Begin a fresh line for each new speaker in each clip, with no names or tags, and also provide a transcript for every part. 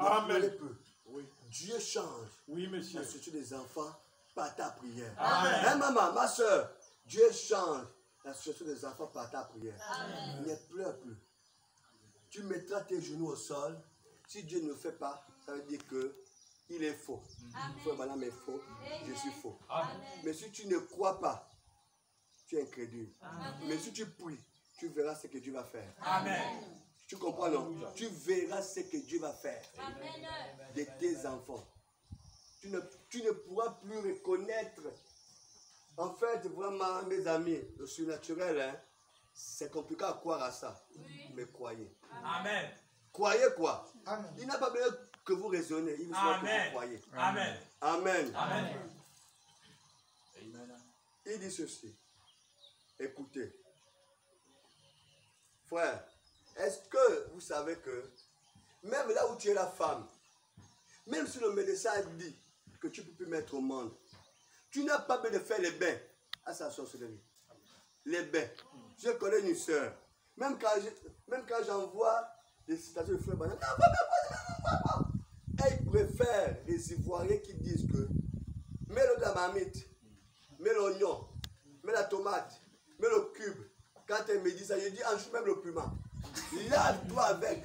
Amen.
Oui. Dieu change la structure des enfants par ta prière.
Amen.
Hein, maman, ma soeur, Dieu change la structure des enfants par ta prière.
Amen.
Ne pleure plus. Tu mettras tes genoux au sol. Si Dieu ne le fait pas, ça veut dire que il est faux. Frère Branham est faux, je suis faux.
Amen.
Mais si tu ne crois pas, tu es incrédule.
Amen.
Mais si tu pries, tu verras ce que Dieu va faire.
Amen.
Tu comprends, non? Tu verras ce que Dieu va faire
Amen.
de tes enfants. Tu ne pourras plus reconnaître. En fait, vraiment, mes amis, le surnaturel, hein, c'est compliqué à croire à ça. Mais croyez.
Amen.
Croyez quoi?
Amen.
Il n'a pas besoin que vous raisonnez. Il veut que vous croyez.
Amen.
Amen.
Amen.
Il dit ceci. Écoutez. Frère, est-ce que vous savez que même là où tu es la femme, même si le médecin dit que tu ne peux plus mettre au monde, tu n'as pas besoin de faire les bains à sa sorcellerie. Les bains. Je connais une soeur. Même quand j'envoie des citations de frère Branham, elle préfère les Ivoiriens qui disent que mets-le dans la marmite, mets l'oignon, mets la tomate, mets le cube. Quand elle me dit ça, je dis en joue même le piment. Lave-toi avec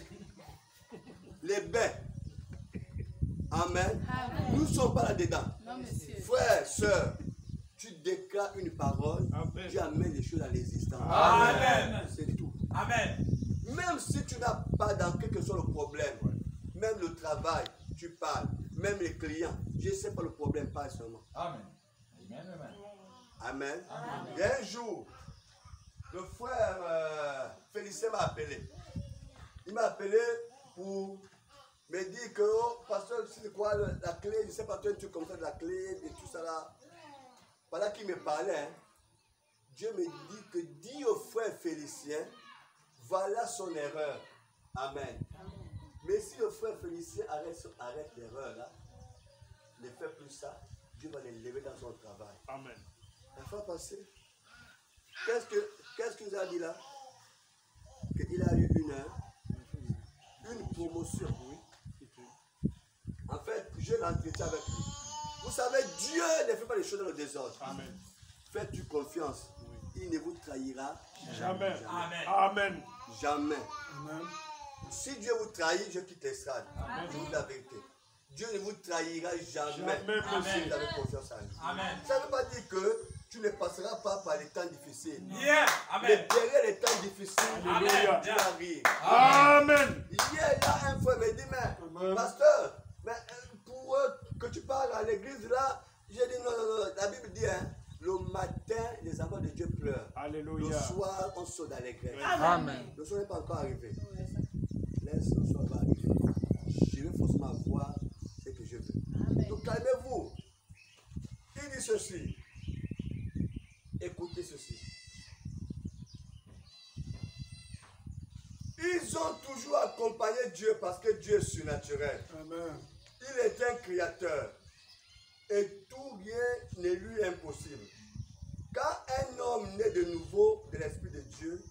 les bains. Amen.
Amen.
Nous ne sommes pas là-dedans.
Non, monsieur.
Frère, soeur, tu déclares une parole,
Amen.
tu amènes les choses à l'existence.
Amen.
C'est tout.
Amen.
Même si tu n'as pas dans quel que soit le problème, même le travail, tu parles, même les clients, je ne sais pas le problème, pas seulement.
Amen. Amen.
Amen. Amen. Il y a un jour, le frère Félicien m'a appelé. Il m'a appelé pour me dire que, oh, pasteur, c'est quoi la clé, je ne sais pas, toi, tu comme ça de la clé, et tout ça là. Pendant qu'il me parlait, hein, Dieu me dit que dis au frère Félicien, voilà son erreur. Amen. Mais si le frère Félicien arrête l'erreur là, ne fait plus ça, Dieu va l'élever dans son travail.
Amen.
La fois passée, qu'est-ce qu'il a dit là? Qu'il a eu une promotion. En fait, je l'entretien avec lui. Vous savez, Dieu ne fait pas les choses dans le désordre.
Amen.
Faites-tu confiance. Il ne vous trahira
Jamais.
jamais.
Amen. Amen.
Jamais.
Amen.
Si Dieu vous trahit, je quitte l'estrade. Je vous dis la vérité. Dieu ne vous trahira jamais.
Jamais,
Si
monsieur.
vous avez confiance en lui.
Amen.
Ça ne veut pas dire que tu ne passeras pas par les temps difficiles.
Yeah.
Mais
Amen.
derrière les temps difficiles,
Alléluia.
Dieu arrive.
Amen.
Hier, là, un frère me dit, mais pasteur, mais, pour que tu parles à l'église là, j'ai dit non, non, non. La Bible dit, hein, le matin, les enfants de Dieu pleurent. Le
Alléluia.
soir, on saute dans les grèves.
Amen.
Le soir n'est pas encore arrivé. Laisse le soir va arriver. Je vais forcément voir ce que je veux. Donc calmez-vous. Il dit ceci. Écoutez ceci. Ils ont toujours accompagné Dieu parce que Dieu est surnaturel.
Amen.
Il est un créateur. Et tout rien n'est lui impossible. Quand un homme naît de nouveau de l'Esprit de Dieu,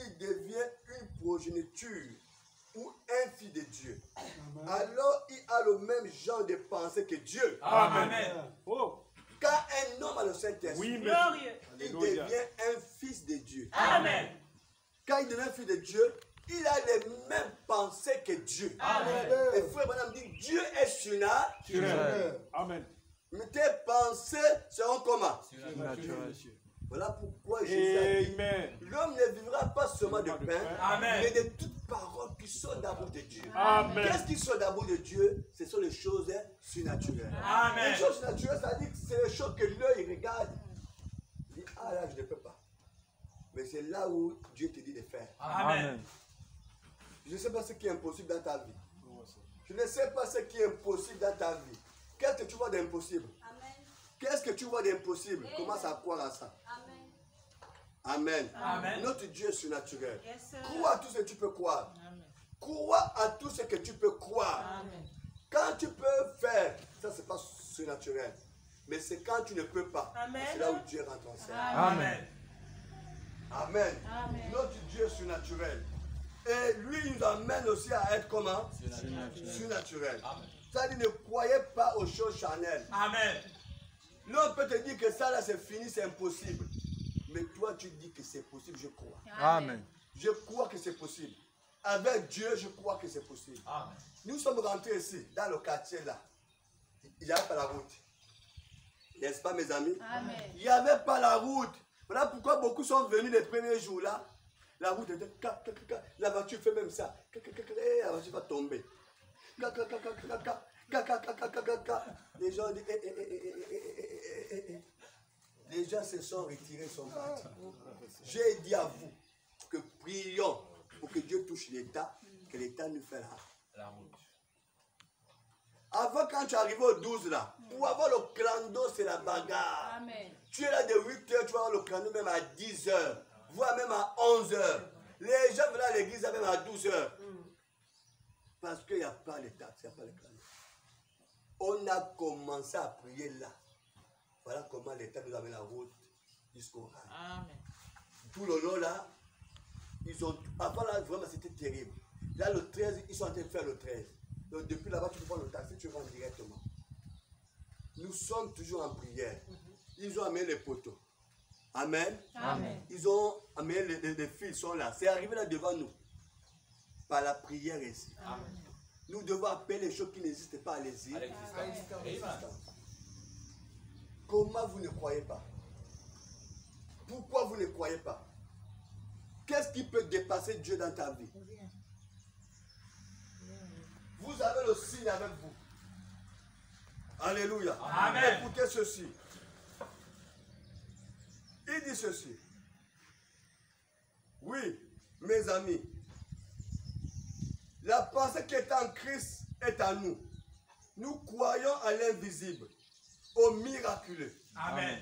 il devient une progéniture ou un fils de Dieu. Alors il a le même genre de pensée que Dieu.
Amen. Oh.
Quand un homme a le Saint-Esprit,
Oui, mais.
il
Alléluia.
devient un fils de Dieu.
Amen.
Quand il devient fils de Dieu, il a les mêmes pensées que Dieu.
Amen.
Et frère Branham dit, Dieu est surnaturel.
Amen.
Mais tes pensées seront comment?
Surnaturel.
Voilà pourquoi Jésus a dit,
Amen.
l'homme ne vivra pas seulement de pain,
Amen.
mais de toutes paroles qui sortent d'abord de Dieu.
Amen.
Qu'est-ce qui sort d'abord de Dieu? Ce sont les choses surnaturelles.
Amen.
Les choses surnaturelles, ça dit que c'est les choses que l'œil regarde. Il dit, ah là, je ne peux pas. Mais c'est là où Dieu te dit de faire.
Amen.
Je ne sais pas ce qui est impossible dans ta vie. Je ne sais pas ce qui est impossible dans ta vie. Qu'est-ce que tu vois d'impossible? Qu'est-ce que tu vois d'impossible? Commence à croire à ça. Amen.
Amen.
Notre Dieu est surnaturel.
Yes, sir.
Crois à tout ce que tu peux croire.
Amen.
Crois à tout ce que tu peux croire.
Amen.
Quand tu peux faire, ça c'est pas surnaturel. Mais c'est quand tu ne peux pas.
Amen.
C'est là où Dieu rentre en scène.
Amen.
Amen.
Amen.
Notre Dieu est surnaturel. Et lui, il nous amène aussi à être comment? Surnaturel. Ça dit, ne croyez pas aux choses charnelles.
Amen.
L'homme peut te dire que ça là c'est fini, c'est impossible. Mais toi tu dis que c'est possible, je crois.
Amen.
Je crois que c'est possible. Avec Dieu, je crois que c'est possible.
Amen.
Nous sommes rentrés ici, dans le quartier là. Il n'y avait pas la route. N'est-ce pas mes amis?
Amen.
Il n'y avait pas la route. Voilà pourquoi beaucoup sont venus les premiers jours là. La route était... La voiture fait même ça. La voiture va tomber. Les gens disent... Les gens se sont retirés, sont partis. J'ai dit à vous que prions pour que Dieu touche l'État, que l'État nous fait la route. Avant, quand tu arrives au 12 là, pour avoir le clando, c'est la bagarre.
Amen.
Tu es là de 8 heures, tu vas avoir le clando même à 10 heures, voire même à 11 heures. Les gens viennent à l'église même à 12 heures. Parce qu'il n'y a pas l'État, il n'y a pas le clando. On a commencé à prier là. Voilà comment l'État nous amène la route jusqu'au rail.
Amen.
Tout le long là, ils ont... Avant là, vraiment c'était terrible. Là, le 13, ils sont en train de faire le 13. Donc depuis là-bas, tu peux prendre le taxi, tu rentres directement. Nous sommes toujours en prière. Ils ont amené les poteaux. Amen.
Amen.
Ils ont amené les fils, sont là. C'est arrivé là devant nous. Par la prière ici.
Amen.
Nous devons appeler les choses qui n'existent pas à l'exil. Comment vous ne croyez pas? Pourquoi vous ne croyez pas? Qu'est-ce qui peut dépasser Dieu dans ta vie? Vous avez le signe avec vous. Alléluia.
Amen.
Écoutez ceci. Il dit ceci. Oui, mes amis. La pensée qui est en Christ est en nous. Nous croyons à l'invisible, au miraculeux.
Amen.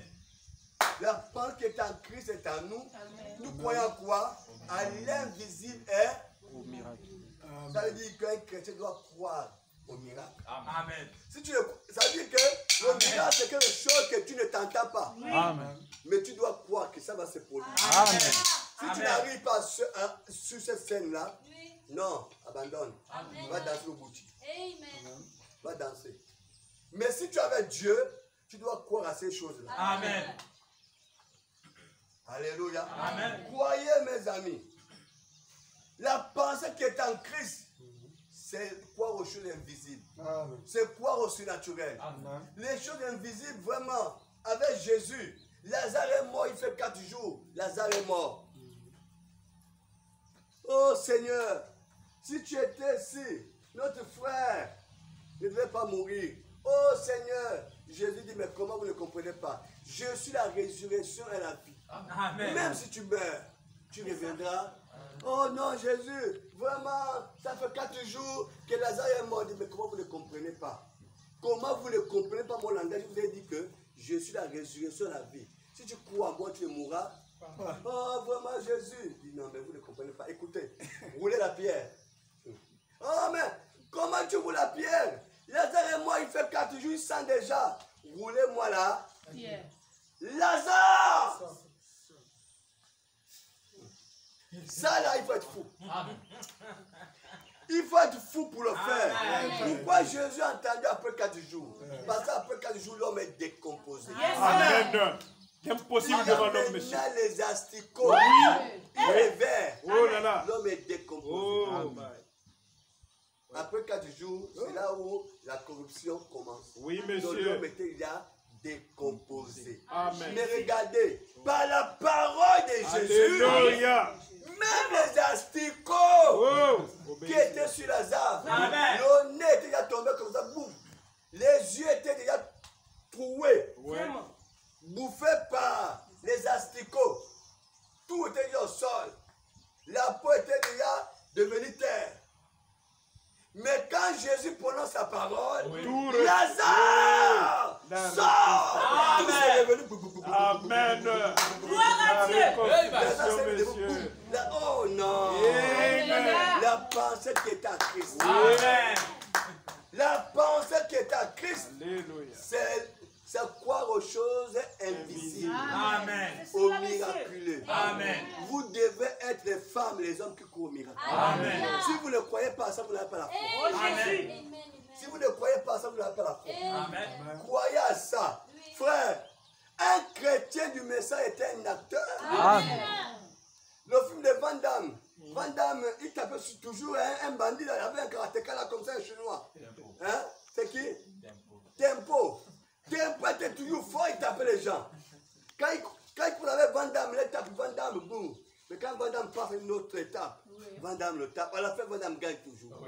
La pensée qui est en Christ est en nous.
Amen.
Nous croyons à quoi? À l'invisible et
Au miracle.
ça veut dire qu'un chrétien doit croire au miracle.
Amen.
Si tu, ça veut dire que le miracle c'est quelque chose que tu ne t'entends pas.
Amen.
Mais tu dois croire que ça va se produire.
Amen.
Si tu n'arrives pas sur cette scène-là,
Oui.
non, abandonne.
Amen.
Va danser au boutique.
Amen.
Va danser. Mais si tu avais Dieu, tu dois croire à ces choses-là.
Amen.
Alléluia.
Amen.
Croyez, mes amis. La pensée qui est en Christ, c'est croire aux choses invisibles. C'est croire au surnaturel. Les choses invisibles, vraiment, avec Jésus. Lazare est mort, il fait 4 jours. Lazare est mort. Oh Seigneur, si tu étais ici, notre frère ne devait pas mourir. Oh Seigneur, Jésus dit, mais comment vous ne comprenez pas? Je suis la résurrection et la vie.
Amen.
Même si tu meurs, tu reviendras. Oh non, Jésus, vraiment, ça fait 4 jours que Lazare est mort. Mais comment vous ne comprenez pas? Comment vous ne comprenez pas mon langage? Je vous ai dit que je suis la résurrection et la vie. Si tu crois en moi, tu mourras. Oh, vraiment, Jésus. Il dit non, mais vous ne comprenez pas. Écoutez, roulez la pierre. Oh, mais comment tu roules la pierre? Lazare et moi, il fait 4 jours, il sent déjà. Roulez-moi là.
Pierre.
Lazare! Ça là, il faut être fou. Il faut être fou pour le faire. Pourquoi Jésus a entendu après 4 jours? Parce qu'après 4 jours, l'homme est décomposé.
Amen. C'est impossible devant l'homme, monsieur.
Maintenant, les asticots, les vers,
Oh là là.
l'homme est décomposé.
Oh.
Après 4 jours, c'est là où la corruption commence.
Oui,
Donc
monsieur.
l'homme était déjà décomposé.
Amen.
Mais regardez, par la parole de Jésus,
Alléluia.
même les asticots
Oh.
qui étaient sur Lazare,
Amen.
le nez était déjà tombé comme ça, boum. Les yeux étaient déjà troués,
Ouais.
bouffés par les asticots. Tout était déjà au sol. La peau était déjà devenue terre. Mais quand Jésus prononce sa parole,
Tout
Lazare
Dans
sort. Tout s'est revenu.
Amen.
Gloire à Dieu.
Lazare s'est levé.
Monsieur.
Oh non.
Amen.
La pensée qui est en Christ.
Amen.
La pensée qui est en Christ,
Alléluia.
c'est croire aux choses invisibles,
Amen.
au miraculeux.
Amen.
Vous devez être les femmes, les hommes qui croient au miracle.
Amen.
Si vous ne croyez pas à ça, vous n'avez pas la foi.
Amen.
Si vous ne croyez pas à ça, vous n'avez pas la foi.
Amen.
Croyez à ça. Frère, un chrétien du message était un acteur.
Amen.
Le film de Van Damme. Van Damme, il tapait toujours un bandit. Il avait un karatéka là comme ça, un chinois. Hein? C'est qui? Tempo. Tempo était toujours fort, il tapait les gens. Quand il prenait Van Damme, il tape Van Damme, boum. Mais quand Van Damme passe une autre étape, Van Damme le tape. À la fin, Van Damme gagne toujours.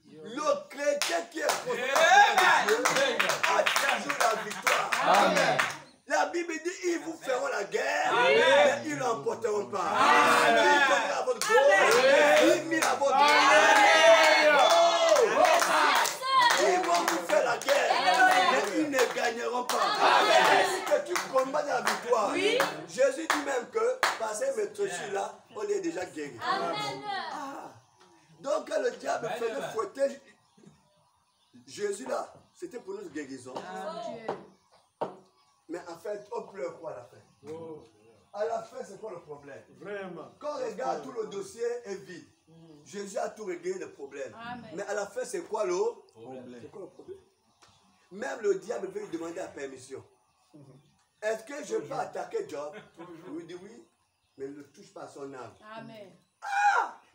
Le chrétien qui est proche a toujours la victoire.
Amen.
La Bible dit, ils vous feront la guerre, mais ils ne l'emporteront pas. Ils tomberont à votre gauche, 10 000 à votre droite. Ils vont vous faire la guerre, mais ils ne gagneront pas. Est-ce que tu combats la victoire? Jésus dit même que, par ces maîtrises là, on est déjà guéri. Donc quand le diable faisait fouetter Jésus là, c'était pour notre guérison. Mais en fait, on pleure quoi à la fin? À la fin, c'est quoi le problème?
Vraiment.
Quand on regarde, tout le dossier est vide. Jésus a tout réglé le problème. Mais à la fin, c'est quoi le problème? C'est quoi le problème? Même le diable veut lui demander la permission. Est-ce que je peux attaquer Job? Il dit oui, mais ne touche pas à son âme.
Amen.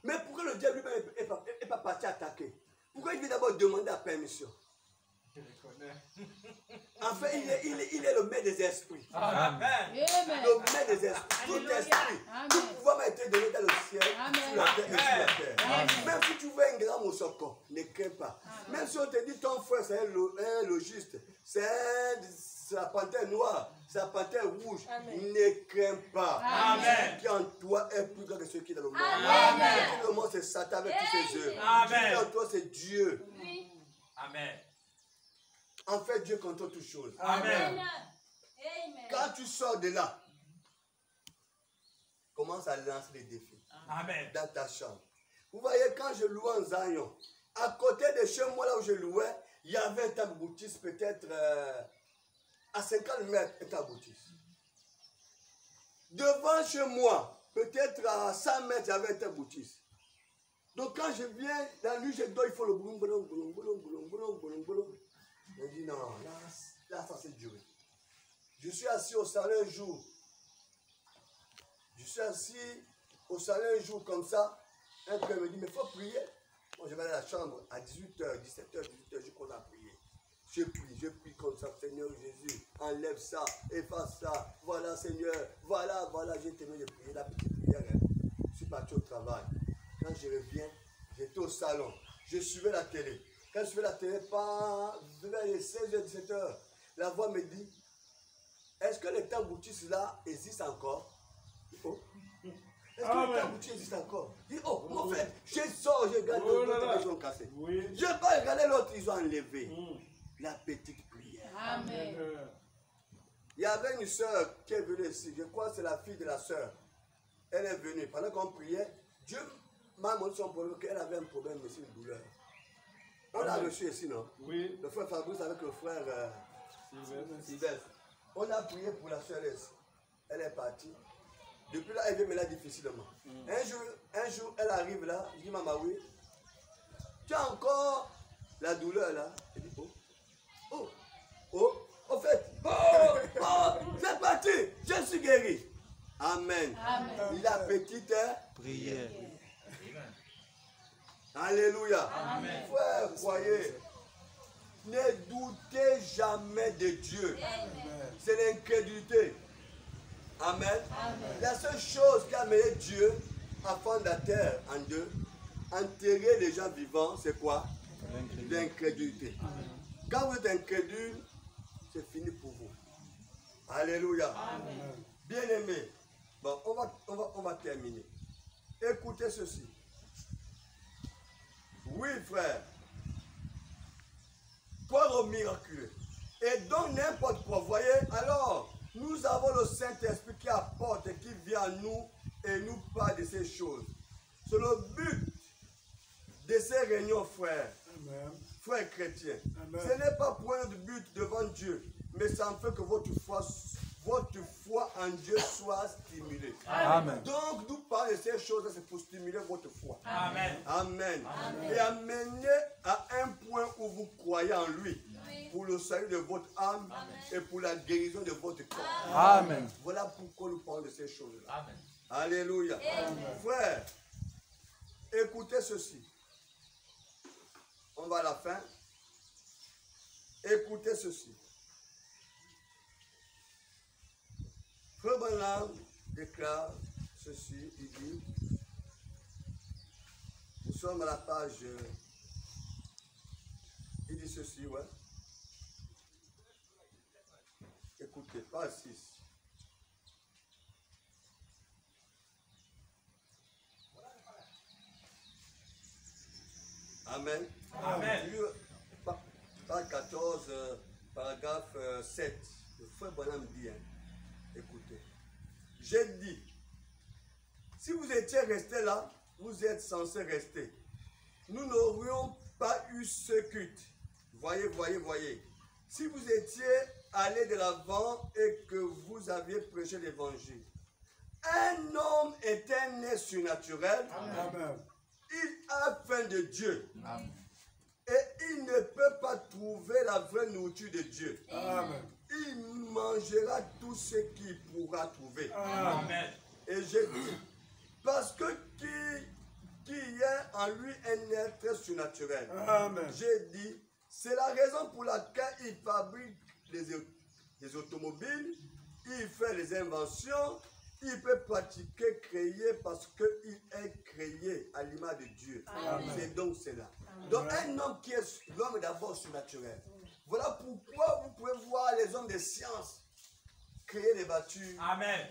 Mais pourquoi le diable n'est pas parti attaquer? Pourquoi il veut d'abord demander la permission? En fait, il est le maître des esprits.
Amen.
Le maître des esprits. Tout esprit. Tout pouvoir m'a été donné dans le ciel, sur la terre et sur la terre. Même si tu veux un grand moussoko, ne crains pas. Même si on te dit ton frère c'est un logiste, c'est la panthère noire, c'est la panthère rouge, ne crains pas.
Amen.
Ce qui en toi est plus grand que ce qui est dans le monde.
Amen.
Ce qui est dans le monde, c'est Satan avec tous ses œuvres.
Amen.
Ce qui est en toi, c'est Dieu.
Amen.
En fait, Dieu contrôle toutes choses.
Amen.
Quand tu sors de là, commence à lancer des défis
Amen.
dans ta chambre. Vous voyez, quand je louais en Zion, à côté de chez moi, là où je louais, il y avait un taboutiste peut-être à 50 mètres, un taboutiste. Devant chez moi, peut-être à 100 mètres, il y avait un taboutiste. Donc quand je viens, la nuit, je dois, il faut le boulon, boulon, boulon, boulon, boulon, boulon, boulon, boulon. Je dis non, là ça s'est duré. Je suis assis au salon un jour. Je suis assis au salon un jour comme ça. Un frère me dit, mais il faut prier. Moi, je vais à la chambre à 18h, 17h, 18h, je commence à prier. Je prie comme ça, Seigneur Jésus, enlève ça, efface ça. Voilà, Seigneur, voilà, j'ai terminé de prier la petite prière. Je suis parti au travail. Quand je reviens, j'étais au salon. Je suivais la télé. Quand je suivais la télé, vers les 16h, 17h, la voix me dit, est-ce que les tamboutistes là existent encore? Oh. Est-ce que les tamboutistes existent encore? Je dis, oh, mon frère, je sors, je regarde l'autre, ils ont cassé.
Oui.
Je vais pas regarder l'autre, ils ont enlevé. La petite prière.
Amen.
Il y avait une soeur qui est venue ici, je crois que c'est la fille de la soeur. Elle est venue, pendant qu'on priait, Dieu m'a montré son problème, qu'elle avait un problème, mais c'est une douleur. On l'a reçu ici, non?
Oui.
Le frère Fabrice avec le frère Sylvestre. On a prié pour la soeur ici. Elle est partie. Depuis là, elle vient me là difficilement. Un jour, elle arrive là, je dis, maman, oui, tu as encore la douleur là? Elle dit, au fait, c'est parti, je suis guéri. Amen.
Amen.
La petite
Prière.
Alléluia.
Amen.
Frère, croyez, ne doutez jamais de Dieu. C'est l'incrédulité. Amen. La seule chose qui a mené Dieu à fendre la terre en deux, enterrer les gens vivants, c'est quoi? L'incrédulité. Quand vous êtes incrédule, c'est fini pour vous. Alléluia. Bien aimé. Bon, on va terminer. Écoutez ceci. Oui, frère. Croire au miraculeux. Et donc n'importe quoi. Voyez, alors, nous avons le Saint-Esprit qui apporte et qui vient à nous et nous parle de ces choses. C'est le but de ces réunions, frères.
Amen.
Frères chrétiens.
Amen.
Ce n'est pas pour un but devant Dieu, mais ça en fait que votre votre foi en Dieu soit stimulée.
Amen.
Donc, nous parlons de ces choses-là, c'est pour stimuler votre foi.
Amen.
Amen. Et amener à un point où vous croyez en lui. Pour le salut de votre âme et pour la guérison de votre corps.
Amen.
Voilà pourquoi nous parlons de ces choses-là.
Amen.
Alléluia. Frère, écoutez ceci. On va à la fin. Écoutez ceci. Frère Branham déclare ceci. Il dit, nous sommes à la page, il dit ceci, ouais. Écoutez, page 6. Amen.
Amen.
Page 14, paragraphe 7. Le frère Branham dit, hein, écoutez, j'ai dit, si vous étiez resté là, vous êtes censé rester. Nous n'aurions pas eu ce culte. Voyez. Si vous étiez allé de l'avant et que vous aviez prêché l'évangile, un homme est un être surnaturel.
Amen.
Il a faim de Dieu.
Amen.
Et il ne peut pas trouver la vraie nourriture de Dieu.
Amen.
Il mangera tout ce qu'il pourra trouver.
Amen.
Et je dis, parce que qui est en lui un être surnaturel.
Amen.
J'ai dit, c'est la raison pour laquelle il fabrique les automobiles, il fait les inventions, il peut pratiquer, créer parce qu'il est créé à l'image de Dieu. C'est donc cela. Donc un homme qui est l'homme d'abord surnaturel. Voilà pourquoi vous pouvez voir les hommes de science créer les voitures,
Amen.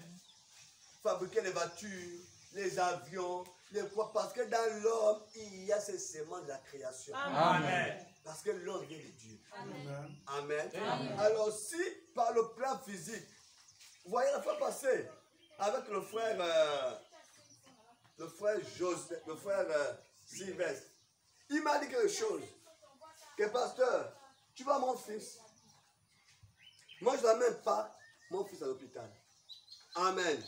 fabriquer les voitures, les avions, les quoi. Parce que dans l'homme, il y a ces séments de la création.
Amen.
Parce que l'homme vient de Dieu.
Amen.
Amen. Alors si par le plan physique, vous voyez la fois passée, avec le frère Joseph, le frère Sylvestre, il m'a dit quelque chose. Que pasteur, tu vois mon fils. Moi je n'amène pas mon fils à l'hôpital. Amen.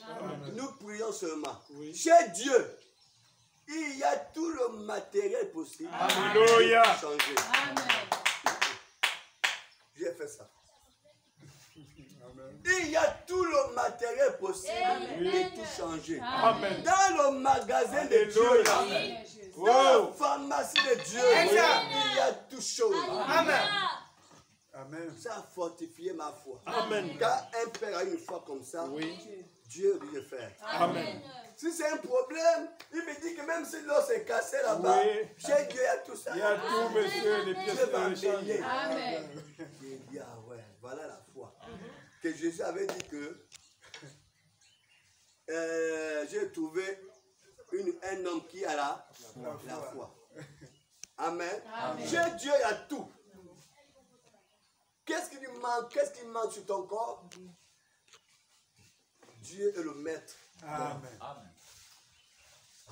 Nous prions seulement.
Oui.
Chez Dieu, il y a tout le matériel possible.
Alléluia.
Pour changer. J'ai fait ça.
Amen.
Il y a tout le matériel possible de tout changer.
Amen.
Dans le magasin de Dieu, là, dans la pharmacie de Dieu, il y a toutes choses.
Amen. Amen.
Ça a fortifié ma foi.
Amen.
Quand un père a une foi comme ça,
Oui.
Dieu lui le fait.
Amen.
Si c'est un problème, il me dit que même si l'os est cassé là-bas,
Oui.
chez Dieu, il y a tout ça.
Il y a tout, monsieur, les pièces
Dieu va
de rechange.
payer.
Amen.
J'ai dit, ah ouais, voilà la foi. Que Jésus avait dit que j'ai trouvé un homme qui a la foi. Amen. Chez Dieu, il y a tout. Qu'est-ce qui lui manque? Qu'est-ce qui manque sur ton corps? Dieu est le maître.
Amen.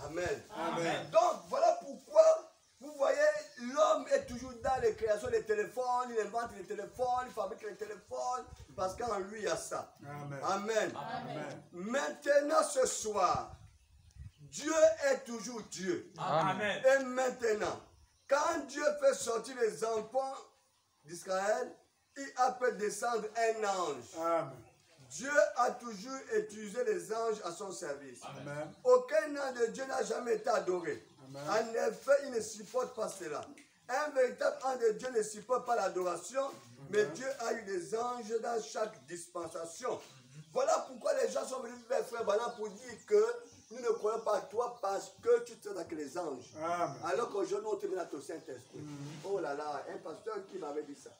Amen.
Amen.
Donc, voilà pourquoi, vous voyez, l'homme est toujours dans les créations des téléphones, il invente les téléphones, il fabrique les téléphones, parce qu'en lui, il y a ça.
Amen.
Amen.
Amen.
Maintenant, ce soir, Dieu est toujours Dieu.
Amen.
Et maintenant, quand Dieu fait sortir les enfants d'Israël, il a fait descendre un ange.
Amen.
Dieu a toujours utilisé les anges à son service.
Amen.
Aucun ange de Dieu n'a jamais été adoré.
Amen.
En effet, il ne supporte pas cela. Un véritable ange de Dieu ne supporte pas l'adoration, mais Dieu a eu des anges dans chaque dispensation. Voilà pourquoi les gens sont venus vers Frère Branham pour dire que nous ne croyons pas à toi parce que tu traites avec les anges.
Amen.
Alors qu'aujourd'hui, on te met au Saint-Esprit. Oh là là, un pasteur qui m'avait dit ça.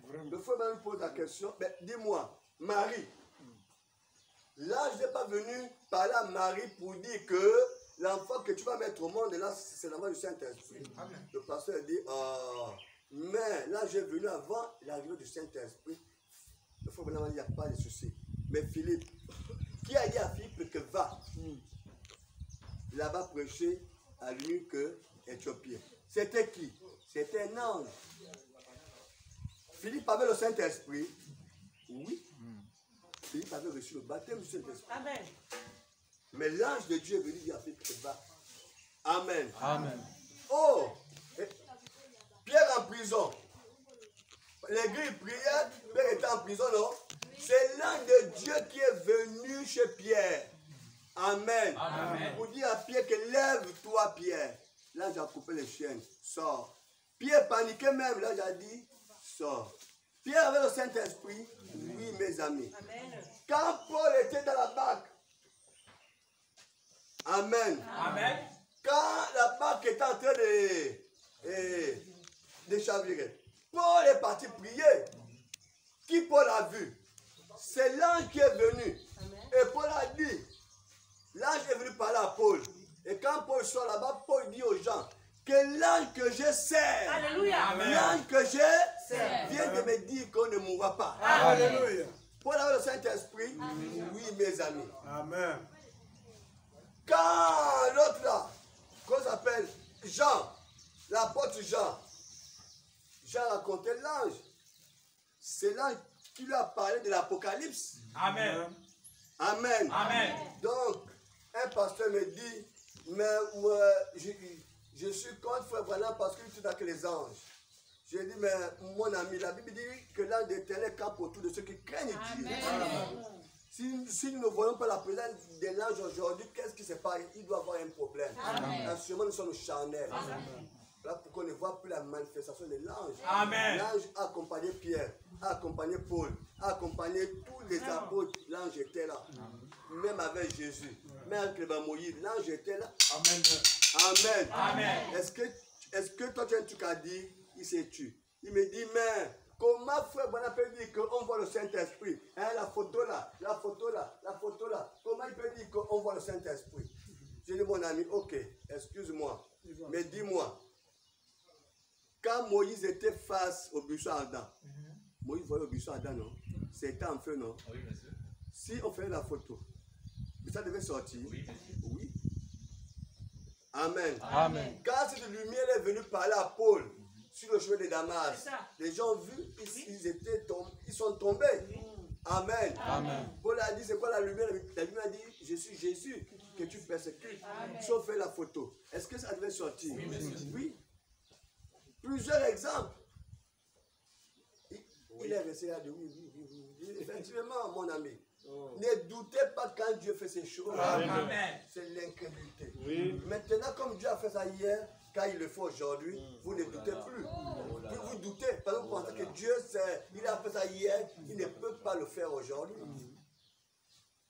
Vraiment.
Le frère Branham pose la question, mais dis-moi, Marie, l'ange n'est pas venu parler à Marie pour dire que l'enfant que tu vas mettre au monde, là, c'est l'enfant du Saint-Esprit. Le pasteur dit, mais l'ange est venu avant l'arrivée du Saint-Esprit. Le frère Branham dit, il n'y a pas de souci. Mais Philippe, qui a dit à Philippe que va là-bas prêcher à l'unique éthiopien? C'était qui? C'était un ange. Philippe avait le Saint-Esprit. Oui. Philippe avait reçu le baptême du Saint-Esprit.
Amen.
Mais l'ange de Dieu est venu dire à Philippe, va. Amen.
Amen.
Oh, Pierre en prison. L'église priait, Pierre était en prison, non? C'est l'ange de Dieu qui est venu chez Pierre. Amen.
Amen.
Pour dire à Pierre que lève-toi, Pierre. L'ange a coupé les chaînes. Sors. Pierre paniquait même. L'ange a dit, sors. Pierre avait le Saint-Esprit. Oui, mes amis.
Amen.
Quand Paul était dans la barque. Amen.
Amen.
Quand la barque était en train de chavirer, Paul est parti prier. Qui Paul a vu? C'est l'ange qui est venu. Et Paul a dit, l'ange est venu parler à Paul. Et quand Paul sort là-bas, Paul dit aux gens que l'ange que je sers,
Alléluia.
l'ange que je sers, vient de me dire qu'on ne mourra pas.
Alléluia.
Paul avait le Saint-Esprit. Oui, mes amis.
Amen.
Quand l'autre là, qu'on s'appelle Jean, l'apôtre Jean, Jean racontait l'ange. C'est l'ange qui lui a parlé de l'Apocalypse.
Amen.
Amen.
Amen.
Donc, un pasteur me dit, mais je suis contre Frère Branham parce qu'il tue avec les anges. J'ai dit, mais mon ami, la Bible dit que l'ange d'Éternel campe autour de ceux qui craignent Dieu. Si nous ne voyons pas la présence de l'ange aujourd'hui, qu'est-ce qui se passe? Il doit avoir un problème. Assurément, nous sommes charnels. Là, pour qu'on ne voit plus la manifestation de l'ange.
Amen.
L'ange a accompagné Pierre, a accompagné Paul, a accompagné tous les apôtres. L'ange était là. Même avec Jésus, même avec Moïse, l'ange était là.
Amen.
Amen.
Amen.
Est-ce que toi tu as un truc à dire? Il s'est tué. Il me dit, mais comment Frère Branham peut dire qu'on voit le Saint-Esprit? Hein, la photo là, la photo là, la photo là. Comment il peut dire qu'on voit le Saint-Esprit? J'ai dit, mon ami, ok, excuse-moi, mais dis-moi, quand Moïse était face au buisson ardent, Moïse voyait au buisson ardent, non? C'était en feu, non?
Oui, monsieur.
Si on faisait la photo, ça devait sortir.
Oui, monsieur.
Oui. Amen.
Amen.
Quand cette lumière est venue parler à Paul sur le chemin de Damas,
C'est ça.
les gens ont vu, ils sont tombés. Amen.
Amen.
Paul a dit, c'est quoi la lumière? La lumière a dit, je suis Jésus que tu persécutes. Si on fait la photo, est-ce que ça devait sortir?
Oui, monsieur.
Oui. Plusieurs exemples. Il est resté là de oui. Effectivement, mon ami. Ne doutez pas quand Dieu fait ces choses.
Amen.
C'est l'incrédulité.
Oui.
Maintenant, comme Dieu a fait ça hier, quand il le fait aujourd'hui, vous ne doutez plus. Vous doutez, parce que vous pensez que Dieu, il a fait ça hier, il ne peut pas le faire aujourd'hui.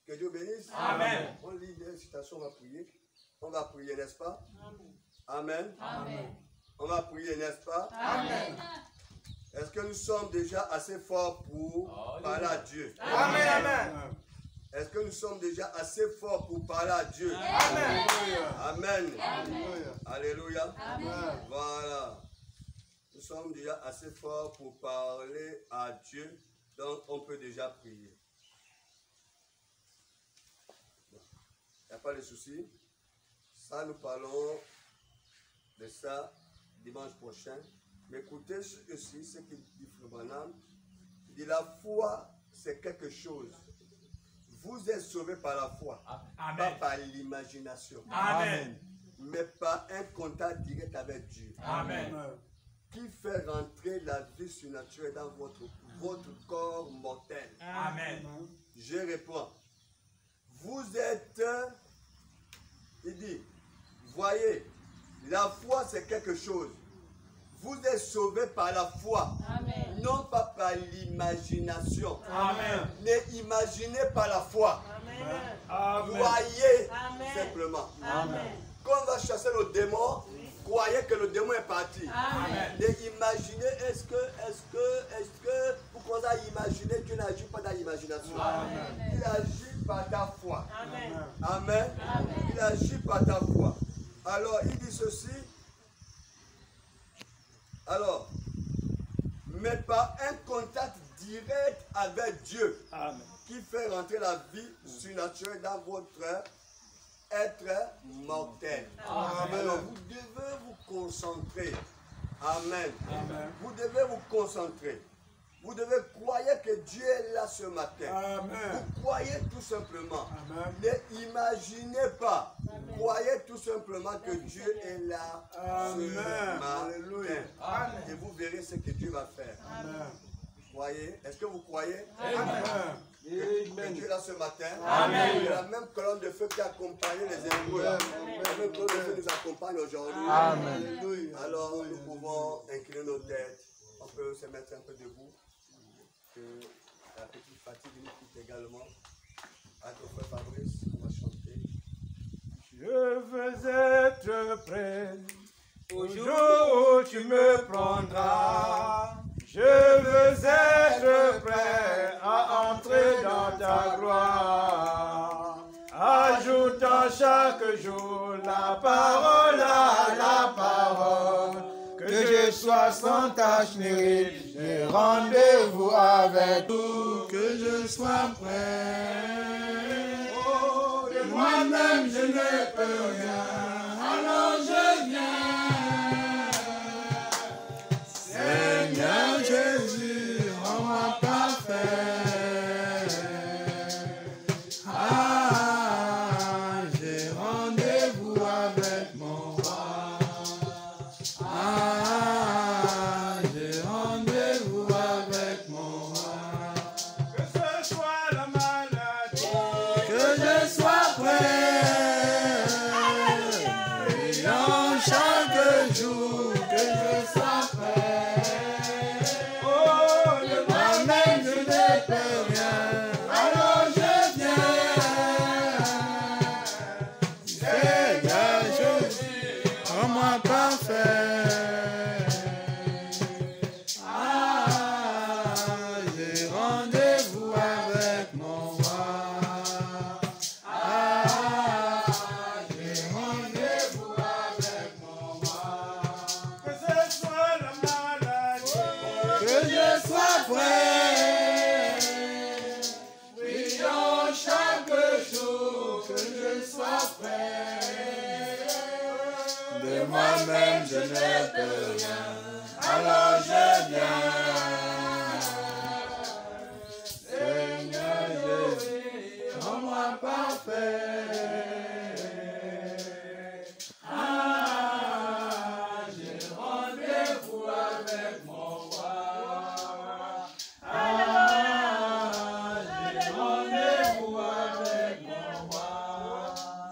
Que Dieu bénisse.
Amen.
On lit des citations, on va prier. On va prier, n'est-ce pas? Amen.
Amen.
On va prier, n'est-ce pas?
Amen.
Est-ce que nous sommes déjà assez forts pour parler à Dieu?
Amen.
Amen.
Est-ce que nous sommes déjà assez forts pour parler à Dieu?
Amen.
Amen.
Alléluia.
Alléluia.
Amen.
Voilà. Nous sommes déjà assez forts pour parler à Dieu, donc on peut déjà prier. Il n'y a pas de souci. Ça, nous parlons de ça dimanche prochain. Mais écoutez aussi ce que dit Frère Branham. Il dit la foi, c'est quelque chose. Vous êtes sauvés par la foi, pas
Amen.
par l'imagination,
Amen.
mais par un contact direct avec Dieu.
Amen.
Qui fait rentrer la vie surnaturelle dans votre corps mortel.
Amen.
Je réponds. Vous êtes, il dit, voyez, la foi c'est quelque chose. Vous êtes sauvés par la foi,
Amen.
non pas par l'imagination.
Amen.
Ne imaginez pas la foi.
Amen.
Amen.
Croyez
Amen.
simplement.
Amen.
Quand on va chasser le démon, croyez que le démon est parti.
Amen.
Ne imaginez, est-ce que vous commencez à imaginer, Dieu n'agit pas dans l'imagination.
Amen.
Il agit par ta foi.
Amen.
Amen.
Amen.
Il agit par ta foi. Alors, il dit ceci. Alors, mais par un contact direct avec Dieu
Amen.
qui fait rentrer la vie surnaturelle dans votre être mortel.
Amen.
Alors, vous devez vous concentrer. Amen.
Amen.
Vous devez vous concentrer. Vous devez croire que Dieu est là ce matin.
Amen.
Vous croyez tout simplement.
Amen.
N'imaginez pas. Croyez tout simplement que Dieu est là
Amen.
ce matin.
Amen.
Et vous verrez ce que Dieu va faire.
Amen.
Croyez? Est-ce que vous croyez?
Amen.
Que Dieu est là ce matin.
Amen.
Et la même colonne de feu qui accompagnait les héros. La même colonne de feu nous accompagne aujourd'hui.
Amen.
Alors nous pouvons incliner nos têtes. On peut se mettre un peu debout. Que la petite fatigue nous quitte également. Avec le frère Fabrice, on va chanter.
Je veux être prêt au jour où tu me prendras. Je veux être prêt à entrer dans ta gloire. Ajoutant chaque jour la parole à la parole. Que je sois sans tache ni ride, j'ai rendez-vous avec vous. Que je sois prêt. Oh, de moi-même je ne peux rien, alors je viens. Seigneur Jésus, rends-moi parfait. Ah, j'ai rendez-vous avec mon roi. Ah, j'ai rendez-vous avec mon roi. Que ce soit la maladie, que je sois prêt. Prions chaque jour, que je sois prêt. Oh, de moi-même je ne peux rien, alors je viens. Seigneur Jésus, rends-moi parfait. Ah, j'ai rendez-vous avec mon roi. Ah, j'ai rendez-vous avec mon roi. Que ce soit la maladie, que je sois prêt. Prions chaque jour, que je sois prêt. De moi-même je ne peux rien, alors je viens. Seigneur Jésus, rends-moi parfait. Ah, j'ai rendez-vous avec mon roi. Ah, j'ai rendez-vous avec mon roi.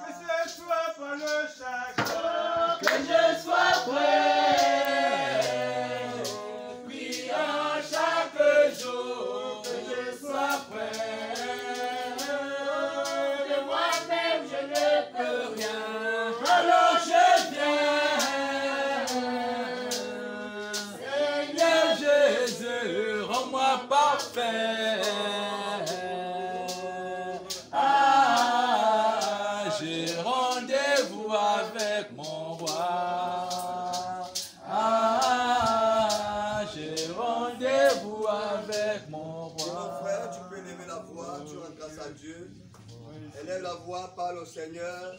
Que ce soit pour le chagrin, que je sois prêt. Prions chaque jour, que je sois prêt. De moi-même je ne peux rien, alors je viens. Seigneur Jésus, rends-moi parfait. Ah, j'ai rendez-vous avec mon roi. Ah, j'ai rendez-vous avec mon
Et mon
roi.
frère, tu peux élever la voix, tu rends grâce à Dieu. Élève la voix, parle au Seigneur.